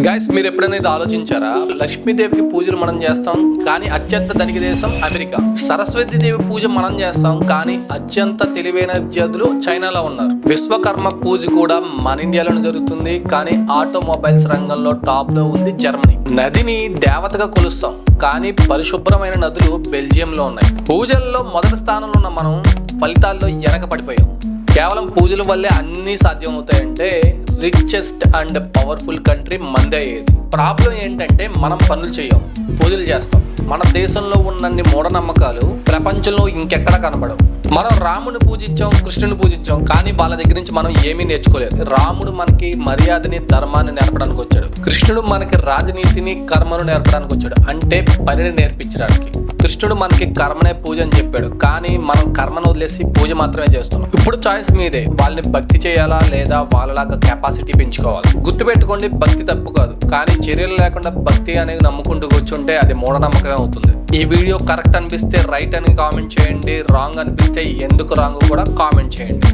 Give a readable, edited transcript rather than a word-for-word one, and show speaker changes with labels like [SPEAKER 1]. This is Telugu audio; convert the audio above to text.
[SPEAKER 1] గైస్, మీరు ఎప్పుడైనా ఇది ఆలోచించారా? లక్ష్మీదేవికి పూజలు మనం చేస్తాం, కానీ అత్యంత ధనిక దేశం అమెరికా. సరస్వతి దేవి పూజ మనం చేస్తాం, కానీ అత్యంత తెలివైన విద్యార్థులు చైనాలో ఉన్నారు. విశ్వకర్మ పూజ కూడా మన ఇండియాలోనే జరుగుతుంది, కానీ ఆటోమొబైల్స్ రంగంలో టాప్ లో ఉంది జర్మనీ. నదిని దేవతగా కొలుస్తాం, కానీ పరిశుభ్రమైన నదులు బెల్జియంలో ఉన్నాయి. పూజల్లో మొదటి స్థానంలో ఉన్న మనం ఫలితాల్లో వెనక పడిపోయాం. కేవలం పూజల వల్లే అన్ని సాధ్యం అవుతాయంటే రిచెస్ట్ అండ్ పవర్ఫుల్ కంట్రీ మందే అయ్యేది. ప్రాబ్లం ఏంటంటే మనం పనులు చేయం, పూజలు చేస్తాం. మన దేశంలో ఉన్నన్ని మూఢనమ్మకాలు ప్రపంచంలో ఇంకెక్కడ కనబడవు. మనం రాముని పూజించాం, కృష్ణుని పూజించాం, కానీ వాళ్ళ దగ్గర నుంచి మనం ఏమీ నేర్చుకోలేదు. రాముడు మనకి మర్యాదని, ధర్మాన్ని నేర్పడానికి వచ్చాడు. కృష్ణుడు మనకి రాజనీతిని, కర్మను నేర్పడానికి వచ్చాడు, అంటే పనిని నేర్పించడానికి. కృష్ణుడు మనకి కర్మనే పూజ అని చెప్పాడు, కానీ మనం కర్మను వదిలేసి పూజ మాత్రమే చేస్తున్నాం. ఇప్పుడు చాయిస్ మీదే, వాళ్ళని భక్తి చేయాలా లేదా వాళ్ళలాగా కెపాసిటీ పెంచుకోవాలి. గుర్తుపెట్టుకోండి, భక్తి తప్పు కాదు, కానీ చర్యలు లేకుండా భక్తి అనేది నమ్ముకుంటూ కూర్చుంటే అది మూఢనమ్మకమే అవుతుంది. ఈ వీడియో కరెక్ట్ అనిపిస్తే రైట్ అని కామెంట్ చేయండి, రాంగ్ అనిపిస్తే ఎందుకు రాంగ్ కూడా కామెంట్ చేయండి.